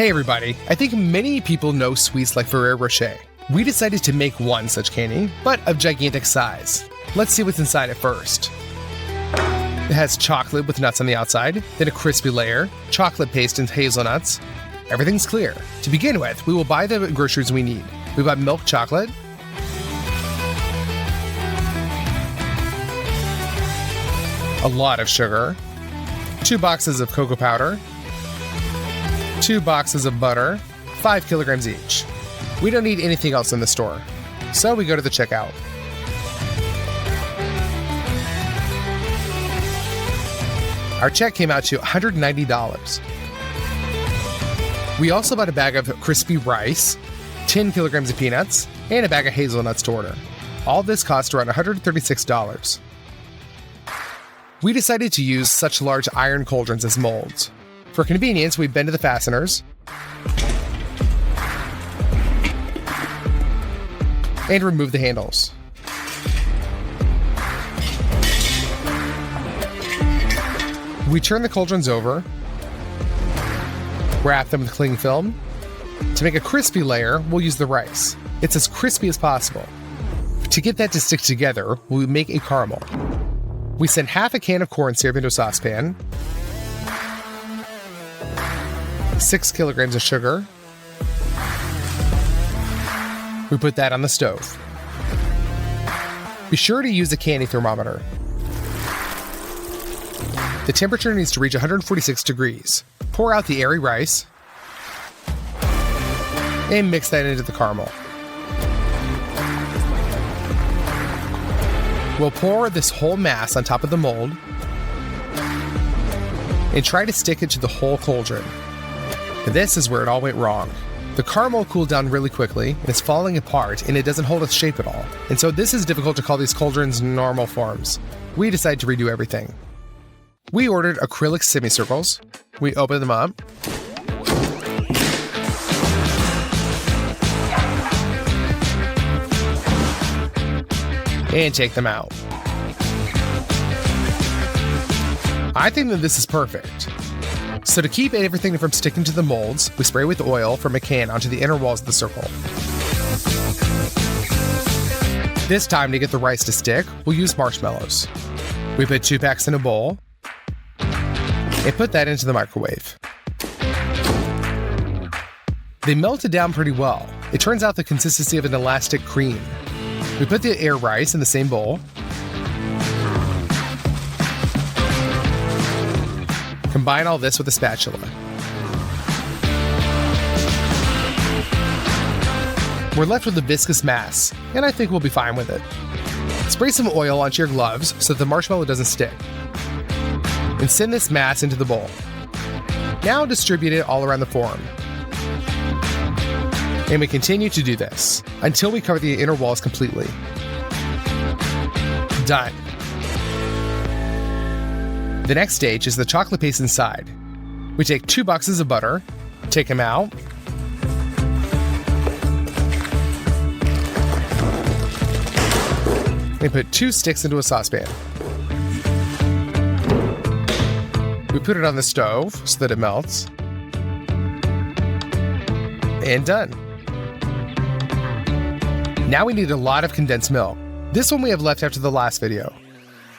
Hey everybody, I think many people know sweets like Ferrero Rocher. We decided to make one such candy, but of gigantic size. Let's see what's inside it first. It has chocolate with nuts on the outside, then a crispy layer, chocolate paste and hazelnuts. Everything's clear. To begin with, we will buy the groceries we need. We bought milk chocolate, a lot of sugar, 2 boxes of cocoa powder, 2 boxes of butter, 5 kilograms each. We don't need anything else in the store, so we go to the checkout. Our check came out to $190. We also bought a bag of crispy rice, 10 kilograms of peanuts, and a bag of hazelnuts to order. All this cost around $136. We decided to use such large iron cauldrons as molds. For convenience, we bend the fasteners and remove the handles. We turn the cauldrons over, wrap them with cling film. To make a crispy layer, we'll use the rice. It's as crispy as possible. To get that to stick together, we'll make a caramel. We send half a can of corn syrup into a saucepan, 6 kilograms of sugar. We put that on the stove. Be sure to use a candy thermometer. The temperature needs to reach 146 degrees. Pour out the airy rice and mix that into the caramel. We'll pour this whole mass on top of the mold and try to stick it to the whole cauldron. This is where it all went wrong. The caramel cooled down really quickly and is falling apart, and it doesn't hold its shape at all. And so this is difficult to call these cauldrons normal forms. We decided to redo everything. We ordered acrylic semicircles. We open them up. And take them out. I think that this is perfect. So to keep everything from sticking to the molds, we spray with oil from a can onto the inner walls of the circle. This time, to get the rice to stick, we'll use marshmallows. We put 2 packs in a bowl and put that into the microwave. They melted down pretty well. It turns out the consistency of an elastic cream. We put the air rice in the same bowl. Combine all this with a spatula. We're left with a viscous mass, and I think we'll be fine with it. Spray some oil onto your gloves so that the marshmallow doesn't stick. And send this mass into the bowl. Now distribute it all around the form. And we continue to do this until we cover the inner walls completely. Done. The next stage is the chocolate paste inside. We take 2 boxes of butter, take them out, and put 2 sticks into a saucepan. We put it on the stove so that it melts. And done. Now we need a lot of condensed milk. This one we have left after the last video.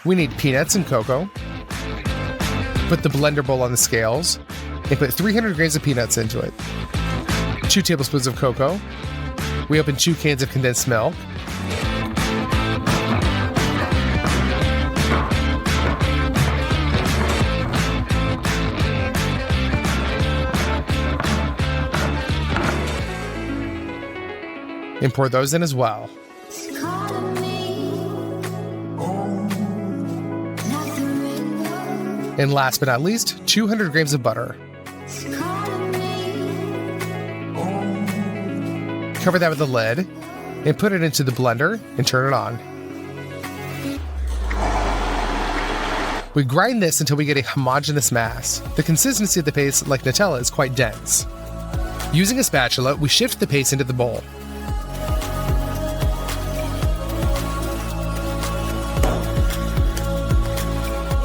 We need peanuts and cocoa. Put the blender bowl on the scales and put 300 grams of peanuts into it. 2 tablespoons of cocoa. We open 2 cans of condensed milk. And pour those in as well. And last but not least, 200 grams of butter. Cover that with a lid and put it into the blender and turn it on. We grind this until we get a homogeneous mass. The consistency of the paste, like Nutella, is quite dense. Using a spatula, we shift the paste into the bowl.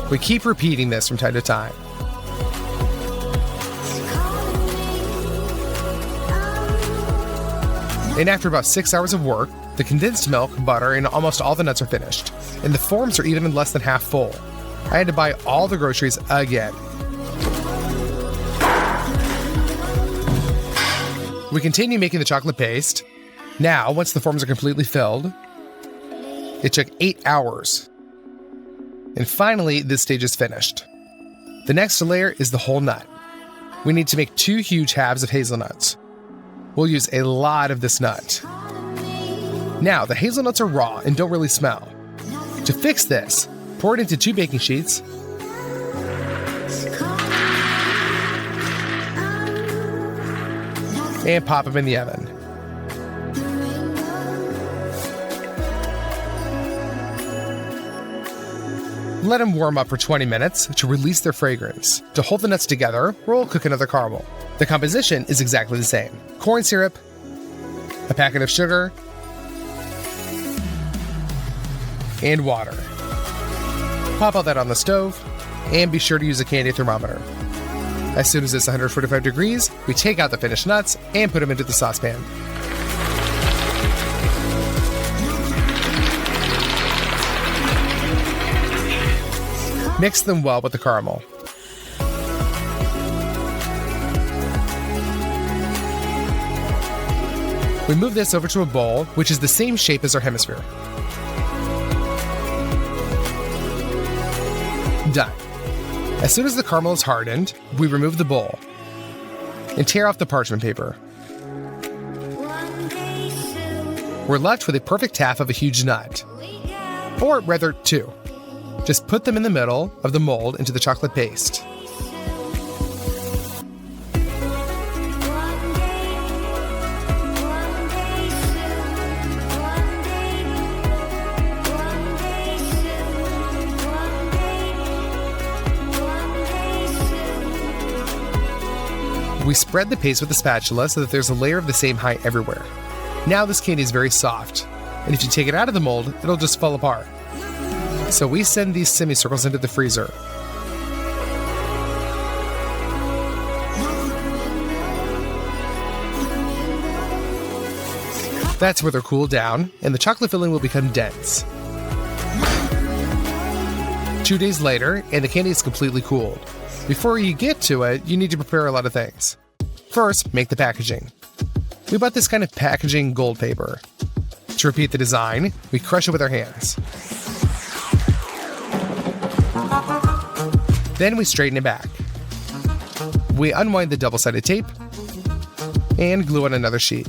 We keep repeating this from time to time. And after about 6 hours of work, the condensed milk, butter, and almost all the nuts are finished, and the forms are even less than half full. I had to buy all the groceries again. We continue making the chocolate paste. Now, once the forms are completely filled, it took 8 hours. And finally, this stage is finished. The next layer is the whole nut. We need to make 2 huge halves of hazelnuts. We'll use a lot of this nut. Now, the hazelnuts are raw and don't really smell. To fix this, pour it into 2 baking sheets and pop them in the oven. Let them warm up for 20 minutes to release their fragrance. To hold the nuts together, we'll cook another caramel. The composition is exactly the same. Corn syrup, a packet of sugar, and water. Pop all that on the stove, and be sure to use a candy thermometer. As soon as it's 145 degrees, we take out the finished nuts and put them into the saucepan. Mix them well with the caramel. We move this over to a bowl, which is the same shape as our hemisphere. Done. As soon as the caramel is hardened, we remove the bowl and tear off the parchment paper. We're left with a perfect half of a huge nut, or rather 2. Just put them in the middle of the mold into the chocolate paste. We spread the paste with a spatula so that there's a layer of the same height everywhere. Now this candy is very soft, and if you take it out of the mold, it'll just fall apart. So we send these semicircles into the freezer. That's where they'll cool down, and the chocolate filling will become dense. 2 days later, and the candy is completely cooled. Before you get to it, you need to prepare a lot of things. First, make the packaging. We bought this kind of packaging gold paper. To repeat the design, we crush it with our hands. Then we straighten it back. We unwind the double-sided tape and glue on another sheet.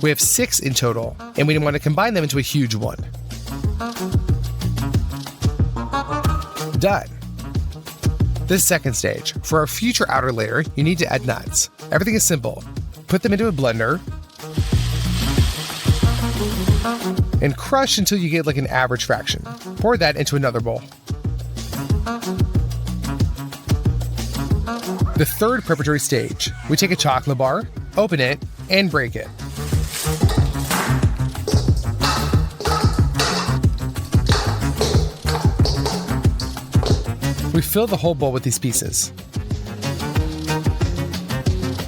We have 6 in total, and we want to combine them into a huge one. Done. This second stage. For our future outer layer, you need to add nuts. Everything is simple. Put them into a blender and crush until you get like an average fraction. Pour that into another bowl. The third preparatory stage. We take a chocolate bar, open it, and break it. We fill the whole bowl with these pieces.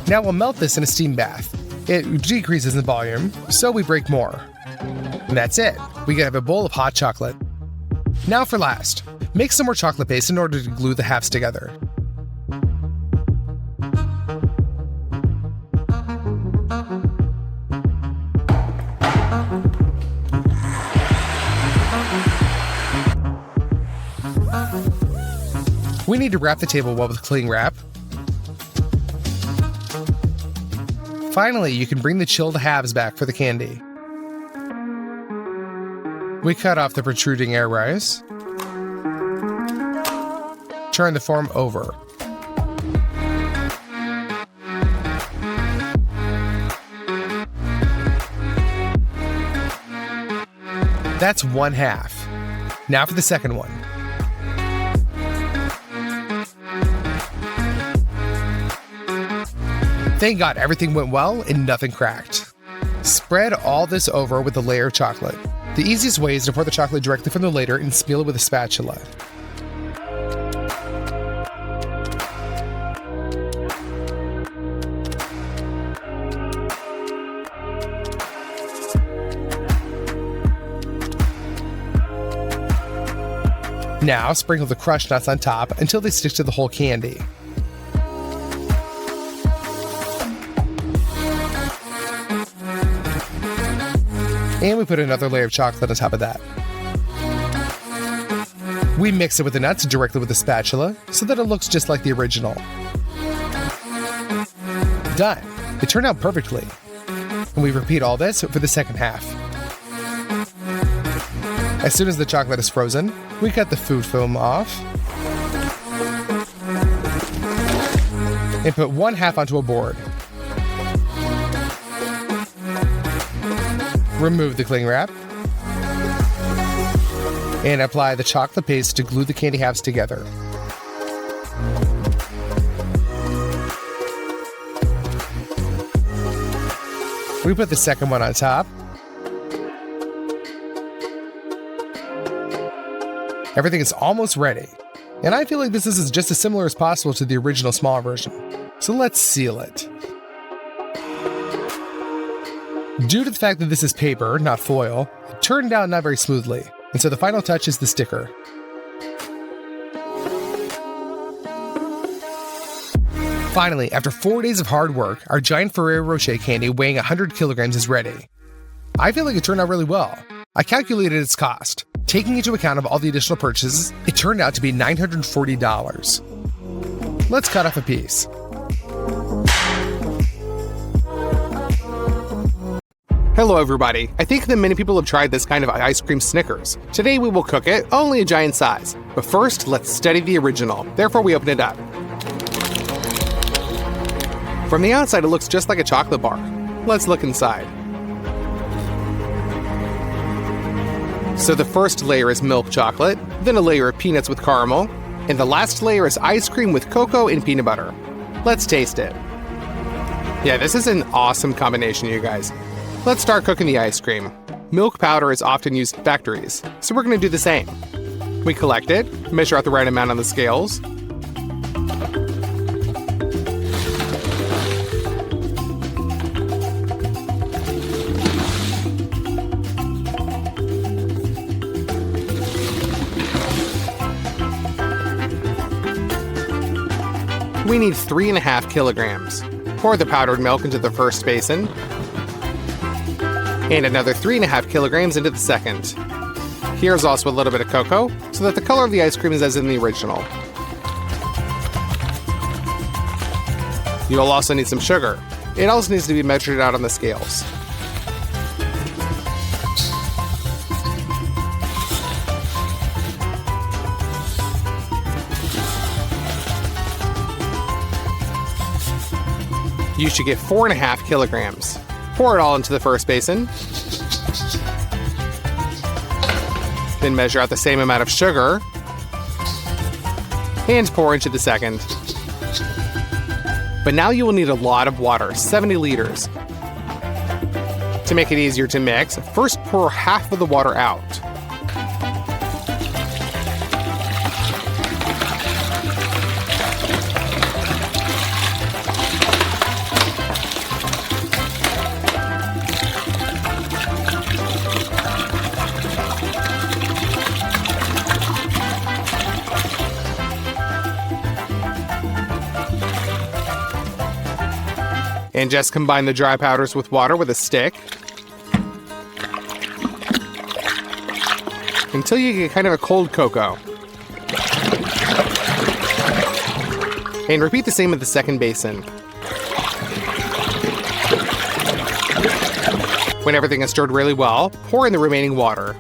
Now we'll melt this in a steam bath. It decreases in volume, so we break more. And that's it. We have a bowl of hot chocolate. Now for last. Make some more chocolate paste in order to glue the halves together. We need to wrap the table well with cling wrap. Finally, you can bring the chilled halves back for the candy. We cut off the protruding air rise. Turn the form over. That's one half. Now for the second one. Thank God everything went well and nothing cracked. Spread all this over with a layer of chocolate. The easiest way is to pour the chocolate directly from the layer and spill it with a spatula. Now sprinkle the crushed nuts on top until they stick to the whole candy. And we put another layer of chocolate on top of that. We mix it with the nuts directly with a spatula so that it looks just like the original. Done. It turned out perfectly. And we repeat all this for the second half. As soon as the chocolate is frozen, we cut the food film off and put one half onto a board. Remove the cling wrap and apply the chocolate paste to glue the candy halves together. We put the second one on top. Everything is almost ready, and I feel like this is just as similar as possible to the original small version. So let's seal it. Due to the fact that this is paper, not foil, it turned out not very smoothly, and so the final touch is the sticker. Finally, after 4 days of hard work, our giant Ferrero Rocher candy weighing 100 kilograms is ready. I feel like it turned out really well. I calculated its cost. Taking into account of all the additional purchases, it turned out to be $940. Let's cut off a piece. Hello everybody, I think that many people have tried this kind of ice cream Snickers. Today we will cook it, only a giant size. But first, let's study the original. Therefore we open it up. From the outside it looks just like a chocolate bar. Let's look inside. So the first layer is milk chocolate, then a layer of peanuts with caramel, and the last layer is ice cream with cocoa and peanut butter. Let's taste it. Yeah, this is an awesome combination, you guys. Let's start cooking the ice cream. Milk powder is often used in factories, so we're going to do the same. We collect it, measure out the right amount on the scales. We need 3.5 kilograms. Pour the powdered milk into the first basin, and another 3.5 kilograms into the second. Here's also a little bit of cocoa, so that the color of the ice cream is as in the original. You'll also need some sugar. It also needs to be measured out on the scales. You should get 4.5 kilograms. Pour it all into the first basin. Then measure out the same amount of sugar. And pour into the second. But now you will need a lot of water, 70 liters. To make it easier to mix, first pour half of the water out. And just combine the dry powders with water with a stick until you get kind of a cold cocoa. And repeat the same with the second basin. When everything is stirred really well, pour in the remaining water.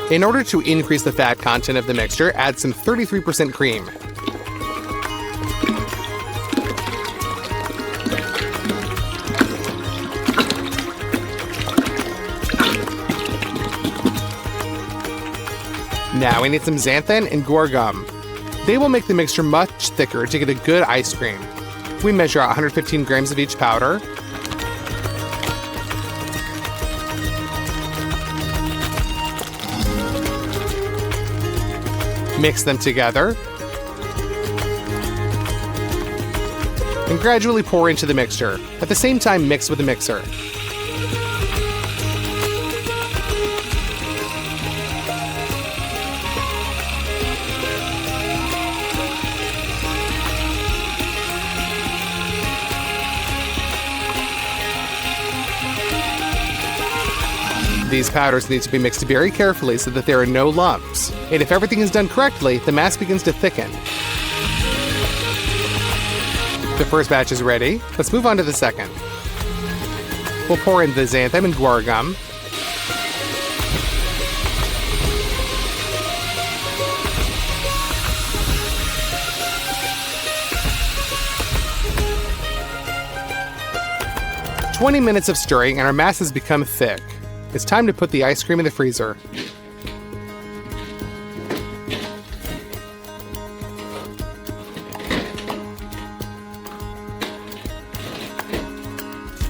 In order to increase the fat content of the mixture, add some 33% cream. Now we need some xanthan and guar gum. They will make the mixture much thicker to get a good ice cream. We measure out 115 grams of each powder. Mix them together. and gradually pour into the mixture. At the same time, mix with the mixer. These powders need to be mixed very carefully so that there are no lumps. And if everything is done correctly, the mass begins to thicken. The first batch is ready. Let's move on to the second. We'll pour in the xanthan and guar gum. "20 minutes of stirring and our mass has become thick. It's time to put the ice cream in the freezer.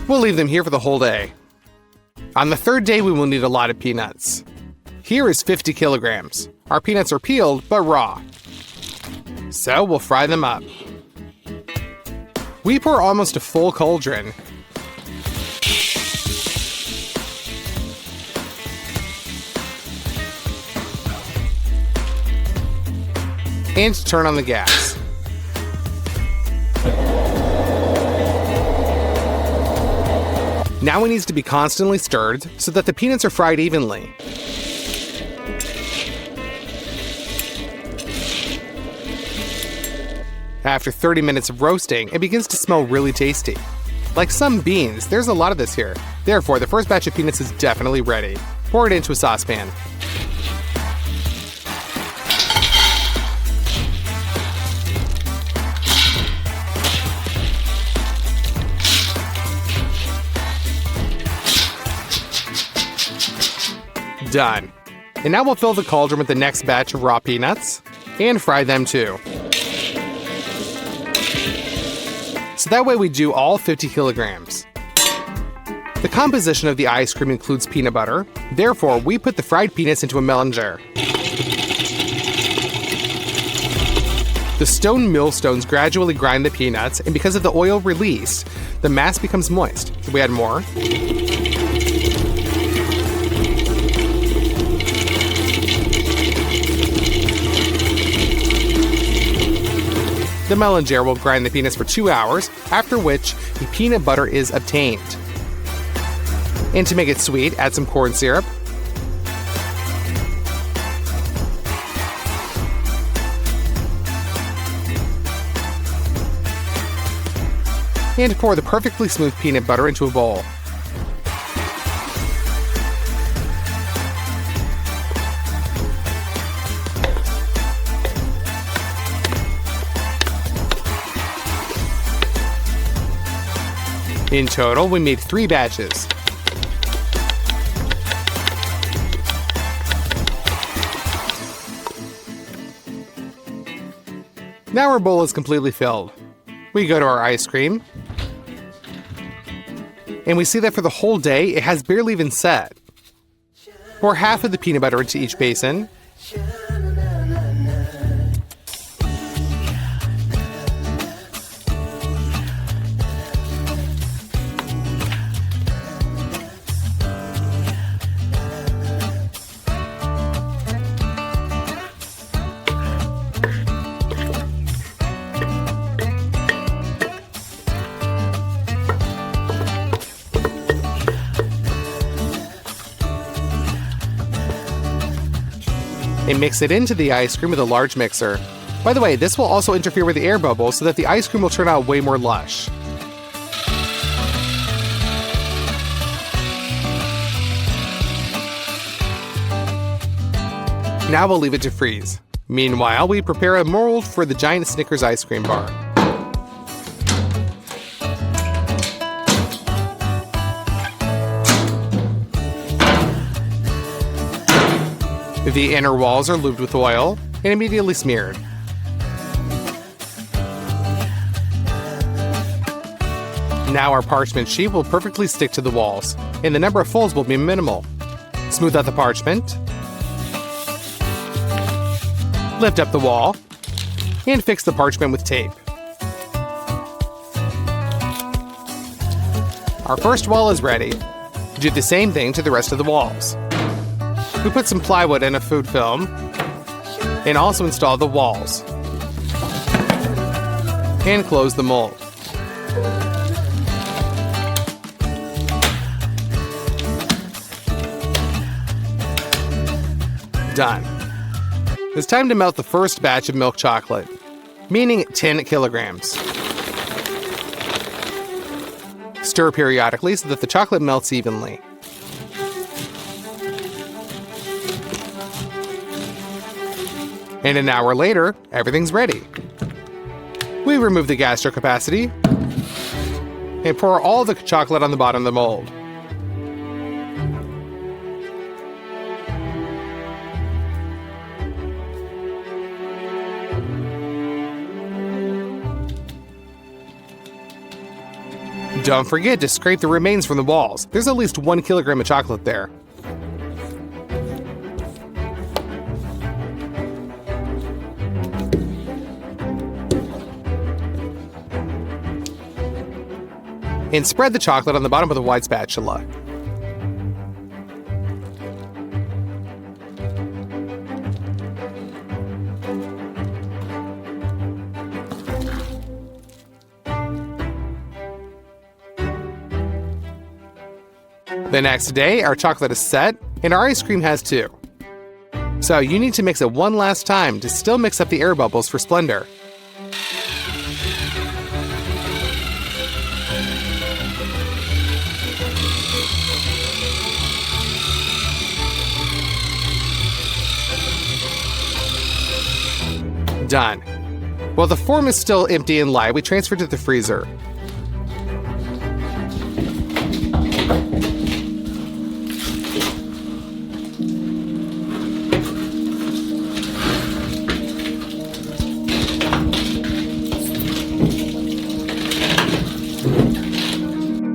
We'll leave them here for the whole day. On the third day, we will need a lot of peanuts. Here is 50 kilograms. Our peanuts are peeled, but raw. So we'll fry them up. We pour almost a full cauldron. And turn on the gas. Now it needs to be constantly stirred so that the peanuts are fried evenly. After 30 minutes of roasting, it begins to smell really tasty. Like some beans, there's a lot of this here. Therefore, the first batch of peanuts is definitely ready. Pour it into a saucepan. Done. And now we'll fill the cauldron with the next batch of raw peanuts and fry them too. So that way we do all 50 kilograms. The composition of the ice cream includes peanut butter. Therefore, we put the fried peanuts into a melanger. The stone millstones gradually grind the peanuts, and because of the oil released, the mass becomes moist. So we add more. The melanger will grind the peanuts for 2 hours, after which the peanut butter is obtained. And to make it sweet, add some corn syrup. And pour the perfectly smooth peanut butter into a bowl. In total, we made 3 batches. Now our bowl is completely filled. We go to our ice cream, and we see that for the whole day, it has barely even set. Pour half of the peanut butter into each basin. And mix it into the ice cream with a large mixer. By the way, this will also interfere with the air bubbles so that the ice cream will turn out way more lush. Now we'll leave it to freeze. Meanwhile, we prepare a mold for the giant Snickers ice cream bar. The inner walls are lubed with oil and immediately smeared. Now our parchment sheet will perfectly stick to the walls, and the number of folds will be minimal. Smooth out the parchment, lift up the wall, and fix the parchment with tape. Our first wall is ready. Do the same thing to the rest of the walls. We put some plywood and a food film, and also install the walls. And close the mold. Done. It's time to melt the first batch of milk chocolate, meaning 10 kilograms. Stir periodically so that the chocolate melts evenly. And an hour later, everything's ready. We remove the gastro capacity and pour all the chocolate on the bottom of the mold. Don't forget to scrape the remains from the walls. There's at least 1 kilogram of chocolate there. And spread the chocolate on the bottom of the wide spatula. The next day, our chocolate is set, and our ice cream has too. So you need to mix it one last time to still mix up the air bubbles for splendor. Done. While the form is still empty and light, we transfer it to the freezer.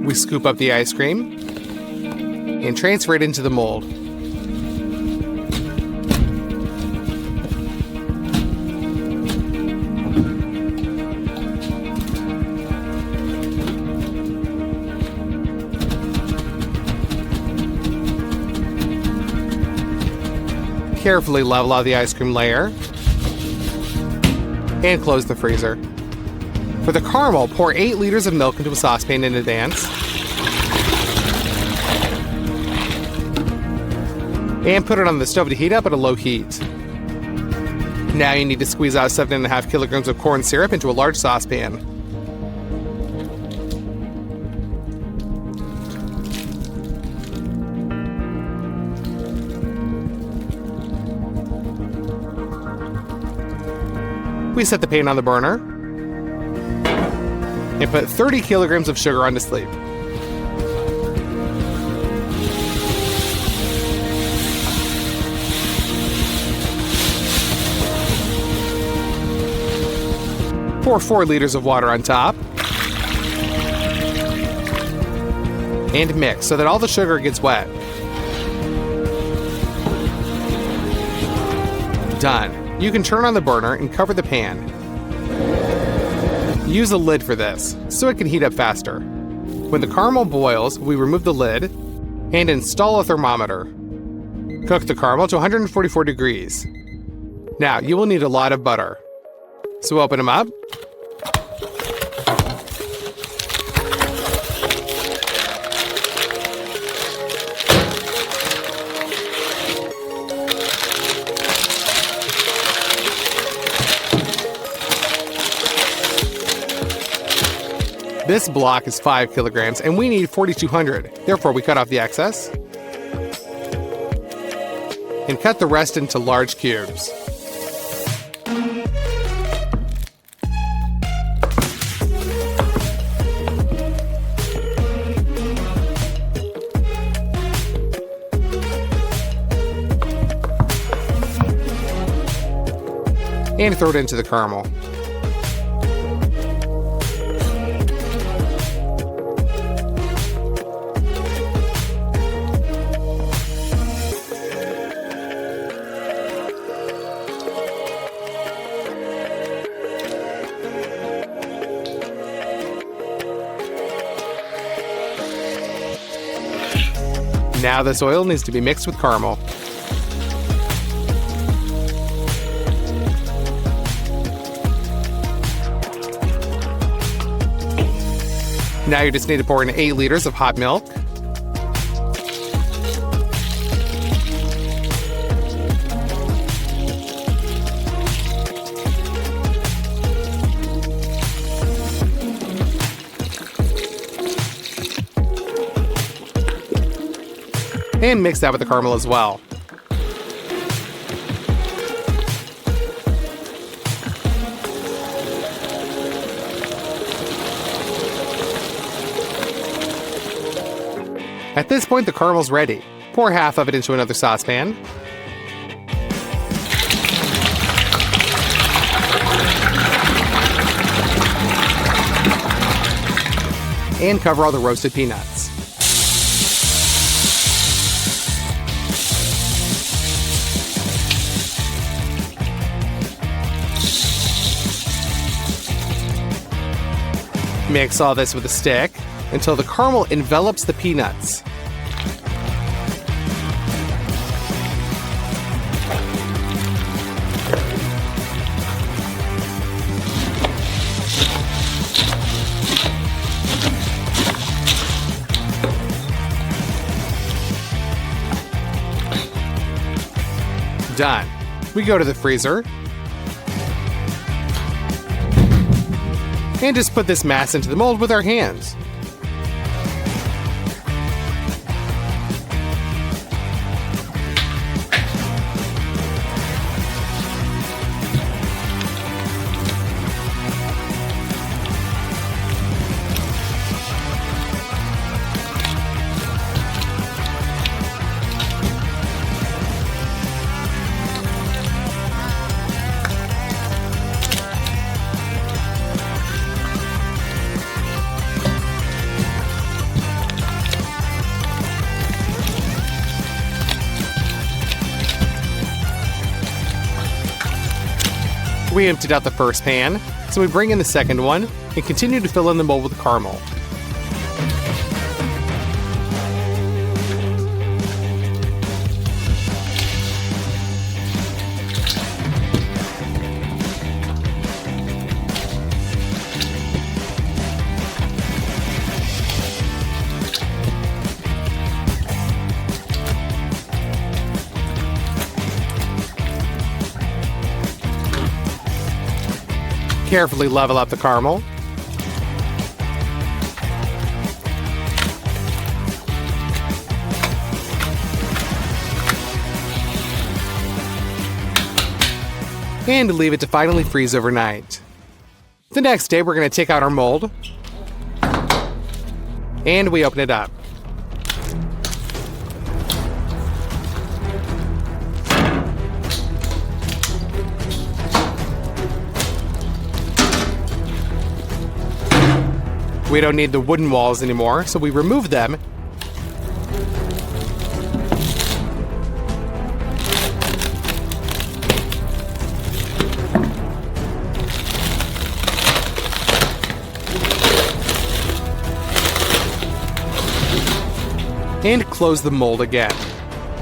We scoop up the ice cream and transfer it into the mold. Carefully level out the ice cream layer and close the freezer. For the caramel, pour 8 liters of milk into a saucepan in advance and put it on the stove to heat up at a low heat. Now you need to squeeze out 7.5 kilograms of corn syrup into a large saucepan. We set the pan on the burner and put 30 kilograms of sugar on to sleep. Pour 4 liters of water on top and mix so that all the sugar gets wet. Done. You can turn on the burner and cover the pan. Use a lid for this, so it can heat up faster. When the caramel boils, we remove the lid and install a thermometer. Cook the caramel to 144 degrees. Now, you will need a lot of butter. So open them up. This block is 5 kilograms, and we need 4,200. Therefore, we cut off the excess and cut the rest into large cubes. And throw it into the caramel. Now this oil needs to be mixed with caramel. Now you just need to pour in 8 liters of hot milk. And mix that with the caramel as well. At this point, the caramel's ready. Pour half of it into another saucepan. And cover all the roasted peanuts. Mix all this with a stick until the caramel envelops the peanuts. Done. We go to the freezer. And just put this mass into the mold with our hands. We emptied out the first pan, so we bring in the second one and continue to fill in the mold with caramel. Carefully level up the caramel. And leave it to finally freeze overnight. The next day, we're going to take out our mold. And we open it up. We don't need the wooden walls anymore, so we remove them. And close the mold again.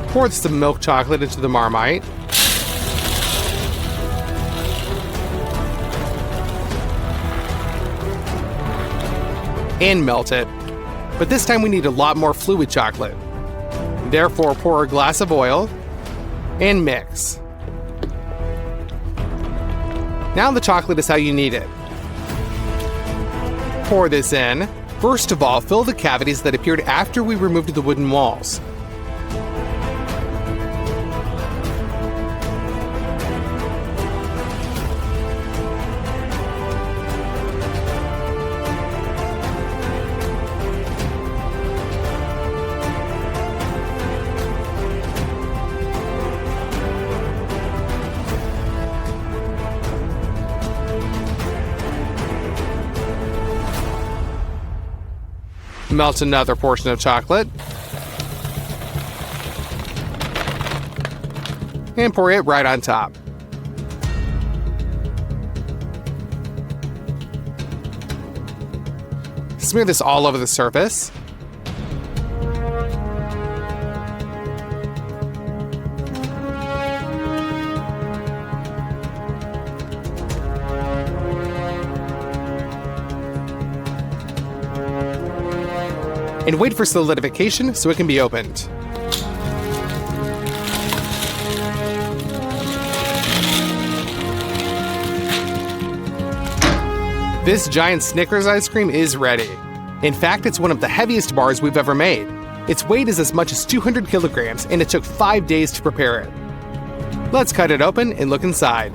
Pour some milk chocolate into the Marmite. And melt it. But this time we need a lot more fluid chocolate. Therefore, pour a glass of oil and mix. Now the chocolate is how you need it. Pour this in. First of all, fill the cavities that appeared after we removed the wooden walls. Melt another portion of chocolate. And pour it right on top. Smear this all over the surface. and wait for solidification so it can be opened. This giant Snickers ice cream is ready. In fact, it's one of the heaviest bars we've ever made. Its weight is as much as 200 kilograms, and it took 5 days to prepare it. Let's cut it open and look inside.